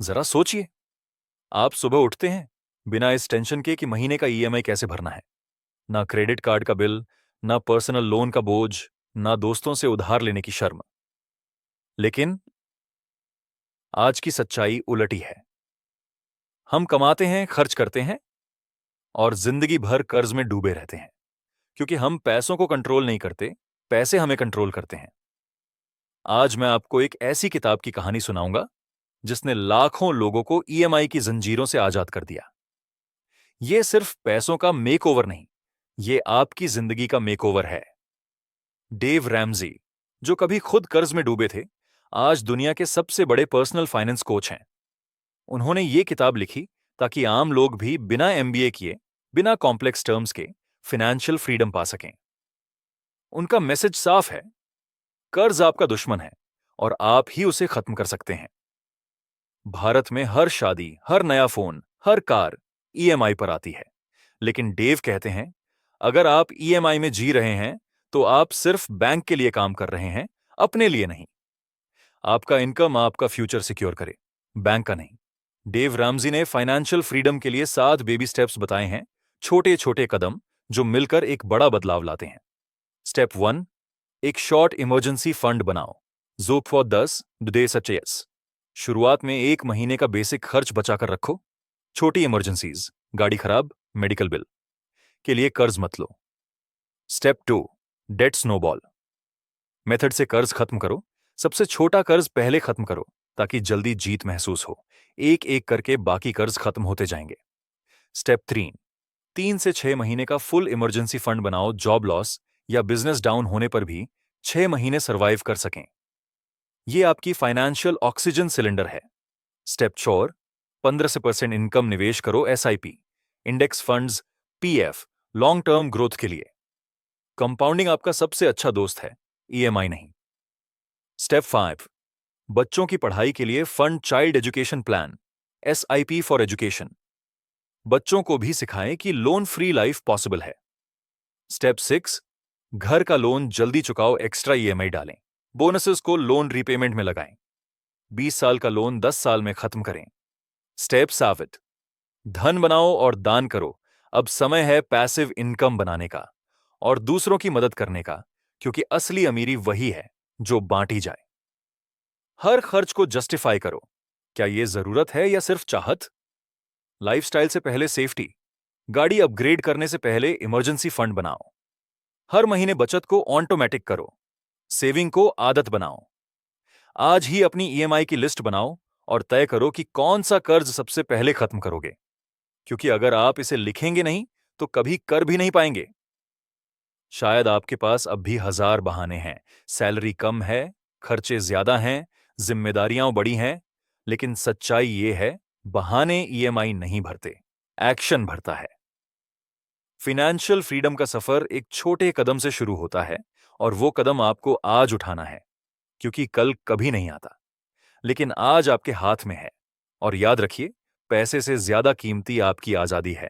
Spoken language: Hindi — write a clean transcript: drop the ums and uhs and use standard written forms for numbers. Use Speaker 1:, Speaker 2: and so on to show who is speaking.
Speaker 1: जरा सोचिए, आप सुबह उठते हैं बिना इस टेंशन के कि महीने का ईएमआई कैसे भरना है। ना क्रेडिट कार्ड का बिल, ना पर्सनल लोन का बोझ, ना दोस्तों से उधार लेने की शर्म। लेकिन आज की सच्चाई उलटी है। हम कमाते हैं, खर्च करते हैं और जिंदगी भर कर्ज में डूबे रहते हैं, क्योंकि हम पैसों को कंट्रोल नहीं करते, पैसे हमें कंट्रोल करते हैं। आज मैं आपको एक ऐसी किताब की कहानी सुनाऊंगा जिसने लाखों लोगों को ईएमआई की जंजीरों से आजाद कर दिया। यह सिर्फ पैसों का मेकओवर नहीं, ये आपकी जिंदगी का मेकओवर है। डेव रैमजी, जो कभी खुद कर्ज में डूबे थे, आज दुनिया के सबसे बड़े पर्सनल फाइनेंस कोच हैं। उन्होंने ये किताब लिखी ताकि आम लोग भी बिना एमबीए किए, बिना कॉम्प्लेक्स टर्म्स के फाइनेंशियल फ्रीडम पा सकें। उनका मैसेज साफ है, कर्ज आपका दुश्मन है और आप ही उसे खत्म कर सकते हैं। भारत में हर शादी, हर नया फोन, हर कार ईएमआई पर आती है। लेकिन डेव कहते हैं, अगर आप ईएमआई में जी रहे हैं, तो आप सिर्फ बैंक के लिए काम कर रहे हैं, अपने लिए नहीं। आपका इनकम आपका फ्यूचर सिक्योर करे, बैंक का नहीं। डेव रामजी ने फाइनेंशियल फ्रीडम के लिए 7 बेबी स्टेप्स बताए हैं, छोटे छोटे कदम जो मिलकर एक बड़ा बदलाव लाते हैं। स्टेप 1, एक शॉर्ट इमरजेंसी फंड बनाओ। ज़ोप फॉर 10 डे सचेस। शुरुआत में 1 महीने का बेसिक खर्च बचाकर रखो। छोटी इमरजेंसीज, गाड़ी खराब, मेडिकल बिल के लिए कर्ज मत लो। Step 2, debt snowball. मेथड से कर्ज खत्म करो। सबसे छोटा कर्ज पहले खत्म करो ताकि जल्दी जीत महसूस हो। एक एक करके बाकी कर्ज खत्म होते जाएंगे। स्टेप 3, 3 से 6 महीने का फुल इमरजेंसी फंड बनाओ। जॉब लॉस या बिजनेस डाउन होने पर भी 6 महीने सर्वाइव कर सकें। यह आपकी फाइनेंशियल ऑक्सीजन सिलेंडर है। स्टेप 4, 15% इनकम निवेश करो। SIP, index funds, PF, long term growth के लिए। कंपाउंडिंग आपका सबसे अच्छा दोस्त है, ईएमआई नहीं। स्टेप 5, बच्चों की पढ़ाई के लिए fund. Child education plan, SIP for education. बच्चों को भी सिखाएं कि लोन फ्री लाइफ पॉसिबल है। स्टेप 6, घर का लोन जल्दी चुकाओ। एक्स्ट्रा ईएमआई डालें। बोनसेस को लोन रीपेमेंट में लगाएं। 20 साल का लोन 10 साल में खत्म करें। स्टेप 7, धन बनाओ और दान करो। अब समय है पैसिव इनकम बनाने का और दूसरों की मदद करने का, क्योंकि असली अमीरी वही है जो बांटी जाए। हर खर्च को जस्टिफाई करो। क्या यह जरूरत है या सिर्फ चाहत? लाइफस्टाइल से पहले सेफ्टी। गाड़ी अपग्रेड करने से पहले इमरजेंसी फंड बनाओ। हर महीने बचत को ऑटोमेटिक करो। सेविंग को आदत बनाओ। आज ही अपनी ईएमआई की लिस्ट बनाओ और तय करो कि कौन सा कर्ज सबसे पहले खत्म करोगे, क्योंकि अगर आप इसे लिखेंगे नहीं तो कभी कर भी नहीं पाएंगे। शायद आपके पास अब भी 1000 बहाने हैं। सैलरी कम है, खर्चे ज्यादा हैं, जिम्मेदारियां बड़ी हैं, लेकिन सच्चाई ये है, बहाने ईएमआई नहीं भरते, एक्शन भरता है। फाइनेंशियल फ्रीडम का सफर एक छोटे कदम से शुरू होता है और वो कदम आपको आज उठाना है, क्योंकि कल कभी नहीं आता, लेकिन आज आपके हाथ में है। और याद रखिए, पैसे से ज्यादा कीमती आपकी आजादी है।